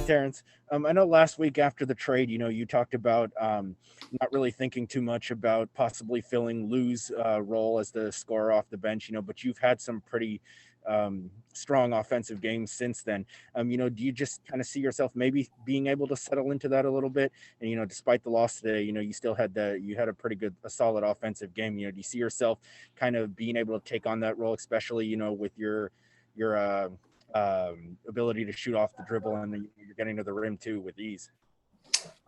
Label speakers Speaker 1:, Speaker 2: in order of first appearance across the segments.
Speaker 1: Terance. I know last week after the trade, you talked about not really thinking too much about possibly filling Lou's role as the scorer off the bench, but you've had some pretty strong offensive games since then. Do you just kind of see yourself maybe being able to settle into that a little bit? And, despite the loss today, you still had you had a solid offensive game. Do you see yourself kind of being able to take on that role, especially, with your ability to shoot off the dribble, and then you're getting to the rim too with ease?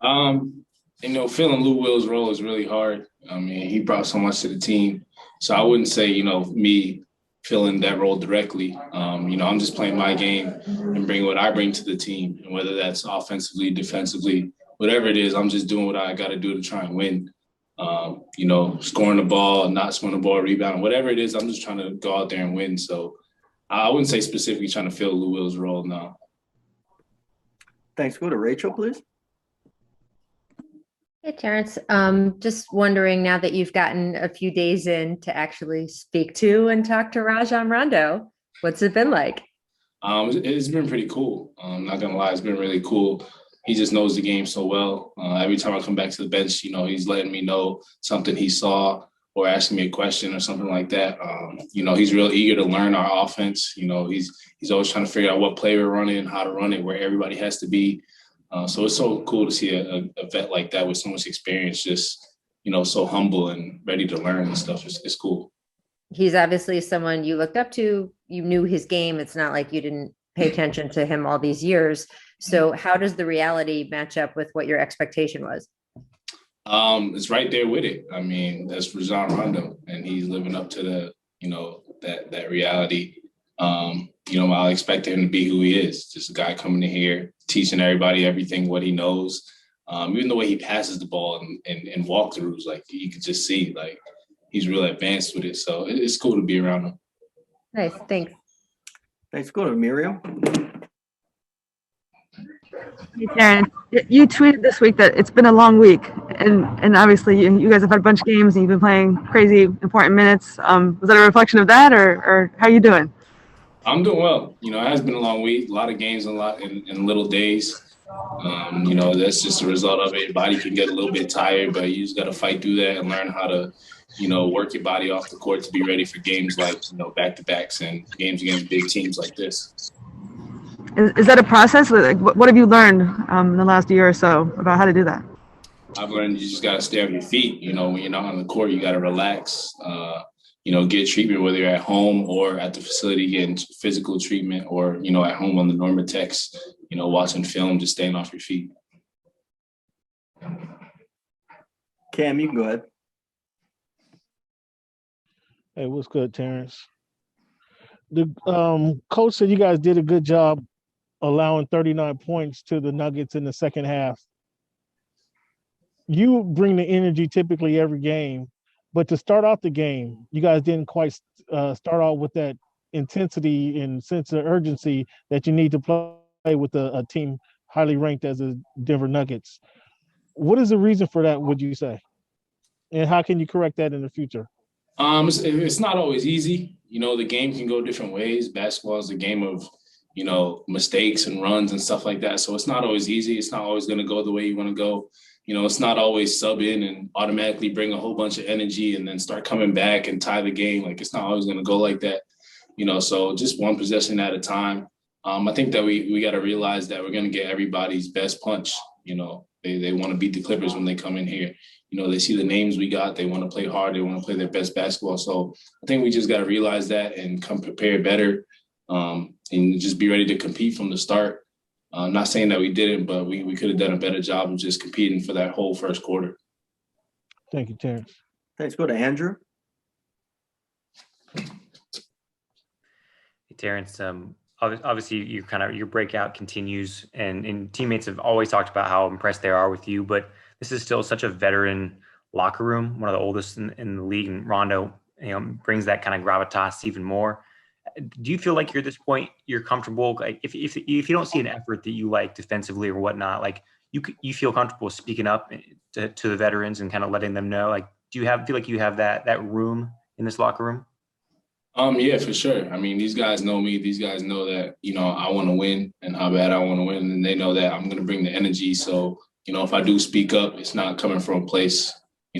Speaker 2: Filling Lou Will's role is really hard. I mean, he brought so much to the team. So I wouldn't say, me filling that role directly. I'm just playing my game and bringing what I bring to the team. And whether that's offensively, defensively, whatever it is, I'm just doing what I got to do to try and win. Scoring the ball, not scoring the ball, rebounding, whatever it is, I'm just trying to go out there and win. So I wouldn't say specifically trying to fill Lou Will's role now.
Speaker 3: Thanks. Go to Rachel, please.
Speaker 4: Hey, Terance. Just wondering, now that you've gotten a few days in to actually speak to and talk to Rajon Rondo, what's it been like?
Speaker 2: It's been pretty cool. I'm not going to lie. It's been really cool. He just knows the game so well. Every time I come back to the bench, he's letting me know something he saw or asking me a question or something like that. He's real eager to learn our offense. He's always trying to figure out what play we're running, how to run it, where everybody has to be. So it's so cool to see a vet like that with so much experience, just, so humble and ready to learn and stuff. It's cool.
Speaker 4: He's obviously someone you looked up to. You knew his game. It's not like you didn't pay attention to him all these years. So how does the reality match up with what your expectation was?
Speaker 2: It's right there with it. I mean, that's Rajon Rondo, and he's living up to the, that reality. I expect him to be who he is, just a guy coming in here, teaching everybody everything, what he knows. Even the way he passes the ball and walkthroughs, like you could just see, like he's real advanced with it. So it's cool to be around him.
Speaker 4: Nice, thanks.
Speaker 3: Thanks. Go to Miriam.
Speaker 5: Hey, Terance, you tweeted this week that it's been a long week, and obviously you guys have had a bunch of games and you've been playing crazy important minutes. Was that a reflection of that, or how you doing?
Speaker 2: I'm doing well. It has been a long week, a lot of games, a lot in little days. That's just a result of it. Your body can get a little bit tired, but you just got to fight through that and learn how to, work your body off the court to be ready for games like, back-to-backs and games against big teams like this.
Speaker 5: Is that a process? Like, what have you learned in the last year or so about how to do that?
Speaker 2: I've learned you just got to stay on your feet. When you're not on the court, you got to relax. Get treatment, whether you're at home or at the facility getting physical treatment, or, at home on the Normatex, watching film, just staying off your feet.
Speaker 3: Cam, you can go ahead.
Speaker 6: Hey, what's good, Terance? The coach said you guys did a good job allowing 39 points to the Nuggets in the second half. You bring the energy typically every game, but to start off the game, you guys didn't quite start off with that intensity and sense of urgency that you need to play with a team highly ranked as the Denver Nuggets. What is the reason for that, would you say? And how can you correct that in the future?
Speaker 2: It's not always easy. The game can go different ways. Basketball is a game of, mistakes and runs and stuff like that. So it's not always easy. It's not always going to go the way you want to go. It's not always sub in and automatically bring a whole bunch of energy and then start coming back and tie the game. Like, it's not always going to go like that. So just one possession at a time. I think that we got to realize that we're going to get everybody's best punch. They want to beat the Clippers when they come in here. They see the names we got. They want to play hard. They want to play their best basketball. So I think we just got to realize that and come prepared better, and just be ready to compete from the start. I'm not saying that we didn't, but we could have done a better job of just competing for that whole first quarter.
Speaker 6: Thank you, Terance.
Speaker 3: Thanks. Go to Andrew.
Speaker 7: Hey, Terance, obviously your breakout continues, and teammates have always talked about how impressed they are with you, but this is still such a veteran locker room, one of the oldest in the league, and Rondo, brings that kind of gravitas even more. Do you feel like you're at this point, you're comfortable? Like if you don't see an effort that you like defensively or whatnot, like you feel comfortable speaking up to the veterans and kind of letting them know? Like, do you feel like you have that room in this locker room?
Speaker 2: Yeah, for sure. I mean, these guys know me. These guys know that, I want to win and how bad I want to win. And they know that I'm going to bring the energy. So, if I do speak up, it's not coming from a place,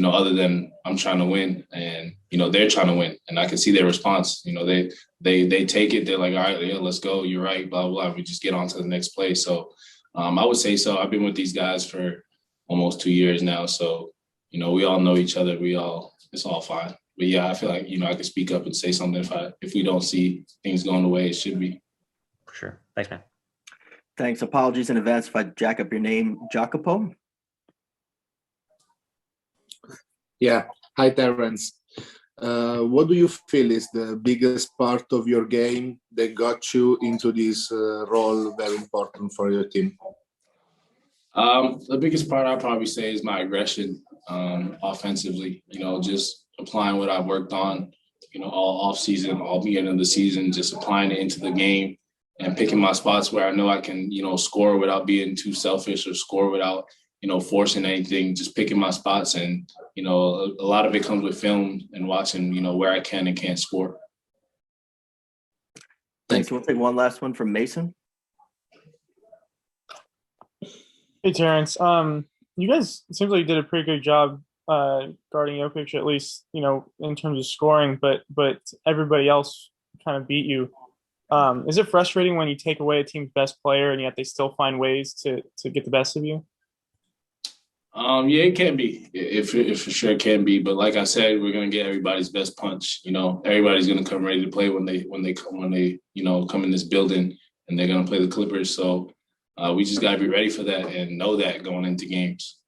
Speaker 2: other than I'm trying to win and, they're trying to win. And I can see their response. They take it. They're like, all right, yeah, let's go. You're right. Blah, blah. We just get on to the next play. So I would say so. I've been with these guys for almost 2 years now. So, we all know each other. It's all fine. But yeah, I feel like, I could speak up and say something if we don't see things going the way it should be.
Speaker 7: For sure. Thanks, man.
Speaker 3: Thanks. Apologies in advance if I jack up your name, Jacopo.
Speaker 8: Yeah. Hi, Terance. What do you feel is the biggest part of your game that got you into this role very important for your team?
Speaker 2: The biggest part I'd probably say is my aggression offensively, just applying what I've worked on, all off season, all beginning of the season, just applying it into the game and picking my spots where I know I can, score without being too selfish or score without, forcing anything, just picking my spots. And, a lot of it comes with film and watching, where I can and can't score.
Speaker 3: Thanks. We'll take one last one from Mason.
Speaker 9: Hey, Terance. You guys, it seems like you did a pretty good job guarding Jokic, at least, in terms of scoring, but everybody else kind of beat you. Is it frustrating when you take away a team's best player and yet they still find ways to get the best of you?
Speaker 2: Yeah, it can be. It for sure can be. But like I said, we're gonna get everybody's best punch. Everybody's gonna come ready to play when they come in this building and they're gonna play the Clippers. So we just gotta be ready for that and know that going into games.